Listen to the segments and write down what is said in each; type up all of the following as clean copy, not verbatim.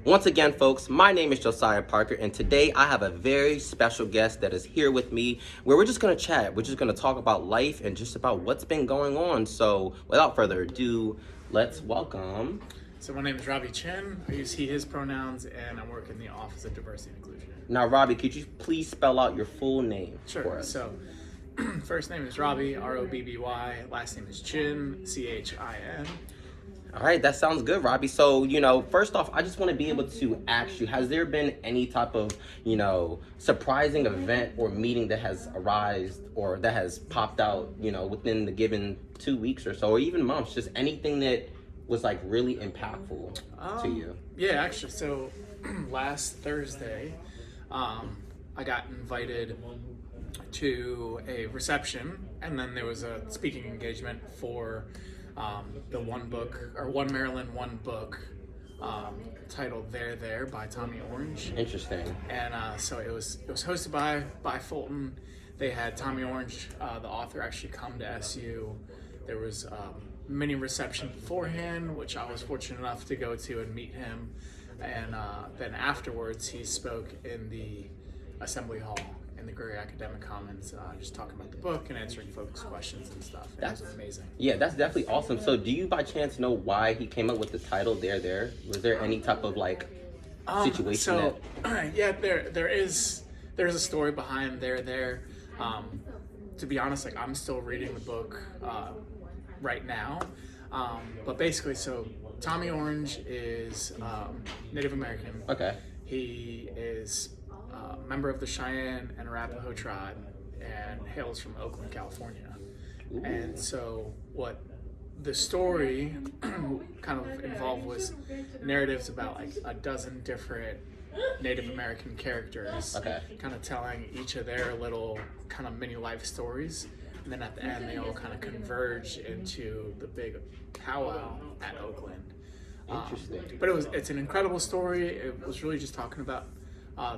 Once again, folks, my name is Josiah Parker, and today I have a very special guest that is here with me where we're just going to chat. We're just going to talk about life and just about what's been going on. So, without further ado, let's welcome. So my name is Ravi Chen. I use he, his pronouns, and I work in the Office of Diversity and Inclusion. Now, Robbie, could you please spell out your full name for Sure. us? So first name is Ravi, Robby. Last name is Chin, Chin. All right, that sounds good, Robbie. So, first off, I just want to be able to ask you, has there been any type of, surprising event or meeting that has arisen or that has popped out, within the given 2 weeks or so, or even months, just anything that was like really impactful to you? Yeah, actually, so last Thursday, I got invited to a reception, and then there was a speaking engagement for the One Maryland, One Book, titled There by Tommy Orange. Interesting. And so it was hosted by Fulton. They had Tommy Orange, the author, actually come to SU. There was mini reception beforehand, which I was fortunate enough to go to and meet him. And then afterwards, he spoke in the Assembly Hall in the Gregory Academic Commons, just talking about the book and answering folks' questions and stuff. That was amazing. Yeah, that's definitely awesome. So, do you by chance know why he came up with the title There? Was there any type of situation? So, yeah, there's a story behind There. To be honest, I'm still reading the book right now. But basically, so Tommy Orange is Native American. Okay. He is a member of the Cheyenne and Arapaho tribe and hails from Oakland, California. Ooh. And so what the story kind of involved was narratives about a dozen different Native American characters, Okay. kind of telling each of their little kind of mini life stories. And then at the end, they all kind of converge into the big powwow at Oakland. Interesting. But it's an incredible story. It was really just talking about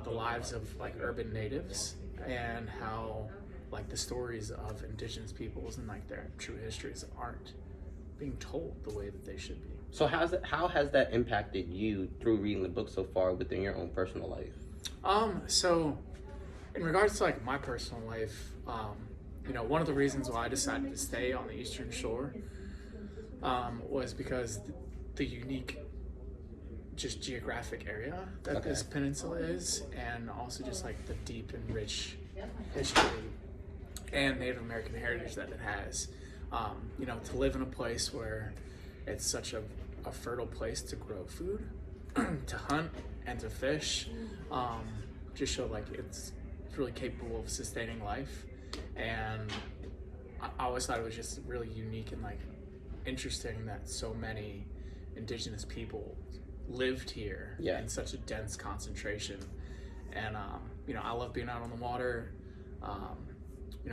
the lives of urban natives and how the stories of indigenous peoples and their true histories aren't being told the way that they should be. So how has that impacted you through reading the book so far within your own personal life? So in regards to my personal life, one of the reasons why I decided to stay on the Eastern Shore was because the unique just geographic area that this peninsula is, and also just the deep and rich history and Native American heritage that it has. To live in a place where it's such a fertile place to grow food, to hunt and to fish, just show it's really capable of sustaining life. And I always thought it was just really unique and interesting that so many indigenous people lived here in such a dense concentration. And I love being out on the water.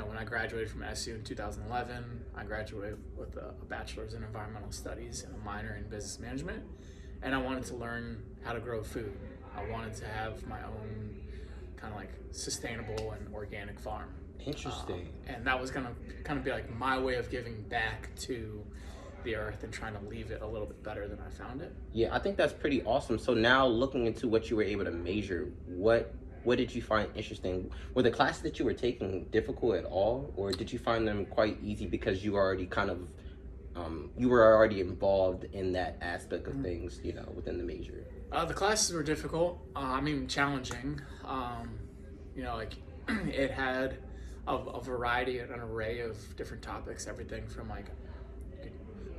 When I graduated from SU in 2011, I graduated with a bachelor's in environmental studies and a minor in business management. And I wanted to learn how to grow food. I wanted to have my own kind of sustainable and organic farm. Interesting. And that was gonna kind of be my way of giving back to the earth and trying to leave it a little bit better than I found it. Yeah, I think that's pretty awesome. So now looking into what you were able to measure, what did you find interesting? Were the classes that you were taking difficult at all, or did you find them quite easy because you were already you were already involved in that aspect of things, within the major? The classes were difficult. Challenging. It had a variety and an array of different topics, everything from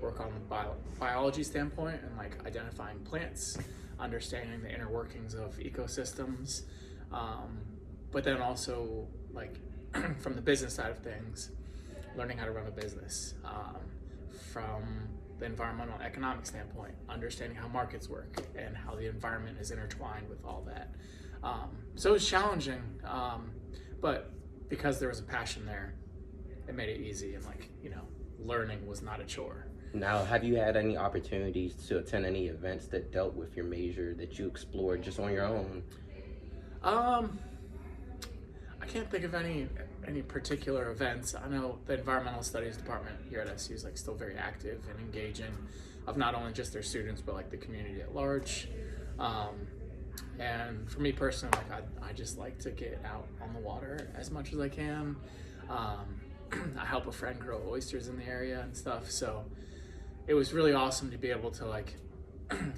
work on the biology standpoint and identifying plants, understanding the inner workings of ecosystems, but then also from the business side of things, learning how to run a business, from the environmental economic standpoint, understanding how markets work and how the environment is intertwined with all that. So it was challenging, but because there was a passion there, it made it easy, and learning was not a chore. Now, have you had any opportunities to attend any events that dealt with your major that you explored just on your own? I can't think of any particular events. I know the environmental studies department here at SU is still very active and engaging of not only just their students but the community at large. And for me personally, like I just like to get out on the water as much as I can. I help a friend grow oysters in the area and stuff, so it was really awesome to be able to like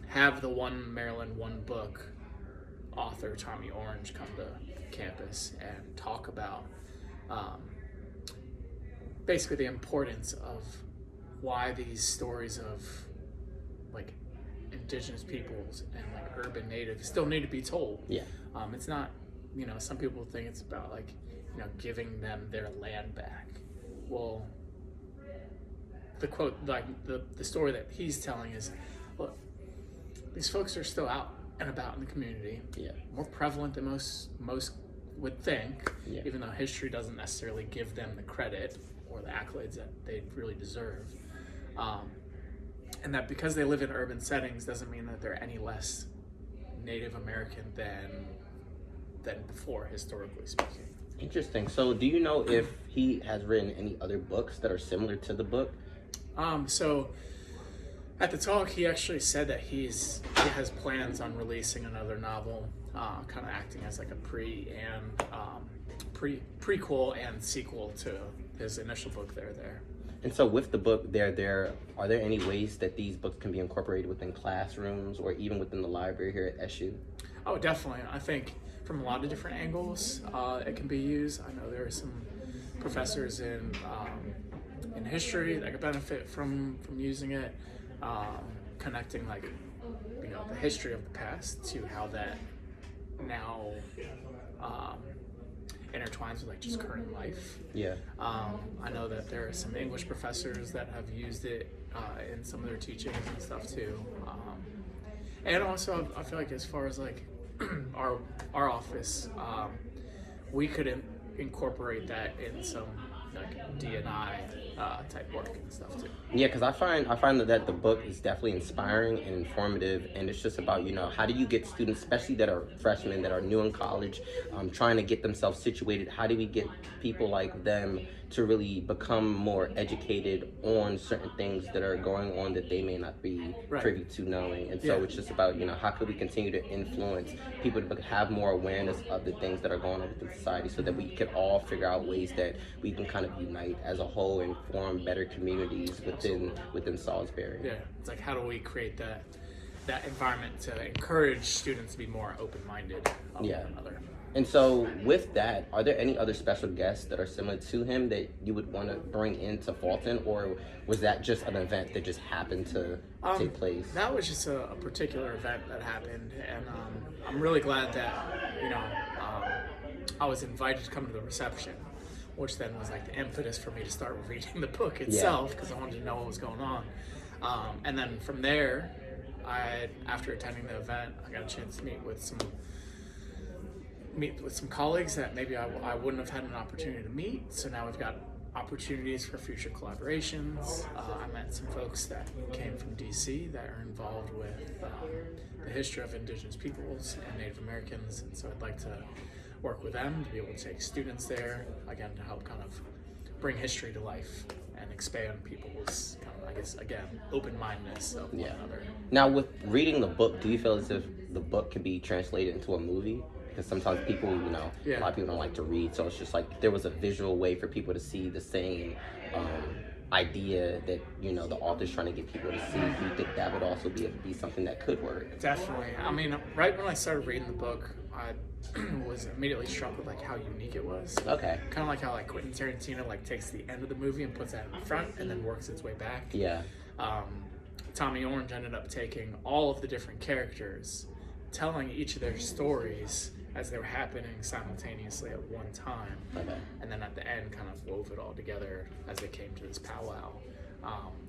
have the One Maryland One Book author Tommy Orange come to campus and talk about basically the importance of why these stories of like indigenous peoples and like urban natives still need to be told. Yeah. It's not, you know, some people think it's about like, you know, giving them their land back. Well, the quote, like the story that he's telling is, look, these folks are still out and about in the community. Yeah. More prevalent than most would think, Yeah. even though history doesn't necessarily give them the credit or the accolades that they really deserve. And that because they live in urban settings doesn't mean that they're any less Native American than before, historically speaking. Interesting. So do you know if he has written any other books that are similar to the book? So at the talk, he actually said that he has plans on releasing another novel, kind of acting as like a prequel and sequel to his initial book, There. And so with the book There, are there any ways that these books can be incorporated within classrooms or even within the library here at SU? Oh, definitely. I think from a lot of different angles, it can be used. I know there are some professors in history that could benefit from using it, connecting like, you know, the history of the past to how that now intertwines with like just current life. Yeah. I know that there are some English professors that have used it in some of their teachings and stuff too. And also, I feel like as far as like our office, we could incorporate that in some like D&I type work and stuff too. Yeah, because I find that the book is definitely inspiring and informative, and it's just about, you know, how do you get students, especially that are freshmen, that are new in college, trying to get themselves situated, how do we get people like them to really become more educated on certain things that are going on that they may not be privy to knowing. And so it's just about, you know, how could we continue to influence people to have more awareness of the things that are going on within society so that we could all figure out ways that we can kind of unite as a whole and form better communities within Salisbury. Yeah, it's like how do we create that environment to encourage students to be more open-minded of one another. And so with that, are there any other special guests that are similar to him that you would want to bring into Fulton, or was that just an event that just happened to take place? That was just a particular event that happened, and I'm really glad that, you know, I was invited to come to the reception, which then was like the impetus for me to start reading the book itself because I wanted to know what was going on. And then from there, after attending the event, I got a chance to meet with some colleagues that maybe I wouldn't have had an opportunity to meet. So now we've got opportunities for future collaborations. I met some folks that came from DC that are involved with the history of indigenous peoples and Native Americans, and so I'd like to work with them to be able to take students there, again, to help kind of bring history to life and expand people's, kind of, I guess, again, open-mindedness of one another. Now, with reading the book, do you feel as if the book can be translated into a movie? Because sometimes people, you know, a lot of people don't like to read, so it's just like there was a visual way for people to see the same idea that, you know, the author's trying to get people to see. Do you think that would also be something that could work? Definitely. I mean, right when I started reading the book, I was immediately struck with like how unique it was. Okay. Kind of like how like Quentin Tarantino like takes the end of the movie and puts that in the front and then works its way back. Yeah. Tommy Orange ended up taking all of the different characters, telling each of their stories as they were happening simultaneously at one time, and then at the end kind of wove it all together as they came to this powwow.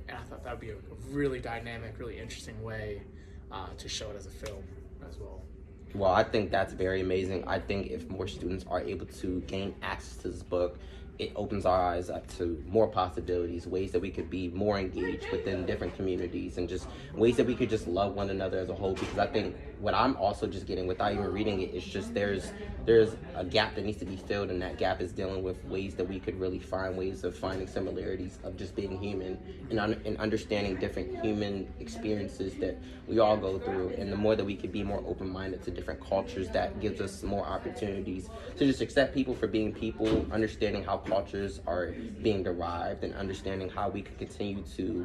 And I thought that would be a really dynamic, really interesting way to show it as a film as well. Well, I think that's very amazing. I think if more students are able to gain access to this book, it opens our eyes up to more possibilities, ways that we could be more engaged within different communities, and just ways that we could just love one another as a whole. Because I think what I'm also just getting without even reading it, it's just there's a gap that needs to be filled, and that gap is dealing with ways that we could really find ways of finding similarities of just being human and understanding different human experiences that we all go through. And the more that we could be more open-minded to different cultures, that gives us more opportunities to just accept people for being people, understanding how cultures are being derived, and understanding how we can continue to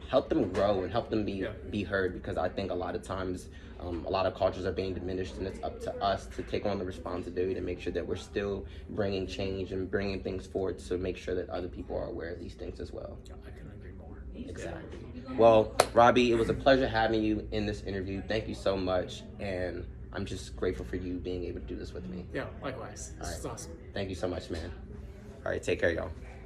help them grow and help them be heard. Because I think a lot of times a lot of cultures are being diminished, and it's up to us to take on the responsibility to make sure that we're still bringing change and bringing things forward to make sure that other people are aware of these things as well. I couldn't agree more. Exactly. Well, Robbie, it was a pleasure having you in this interview. Thank you so much, and I'm just grateful for you being able to do this with me. Yeah, likewise. This is awesome. Thank you so much, man. All right, take care, y'all.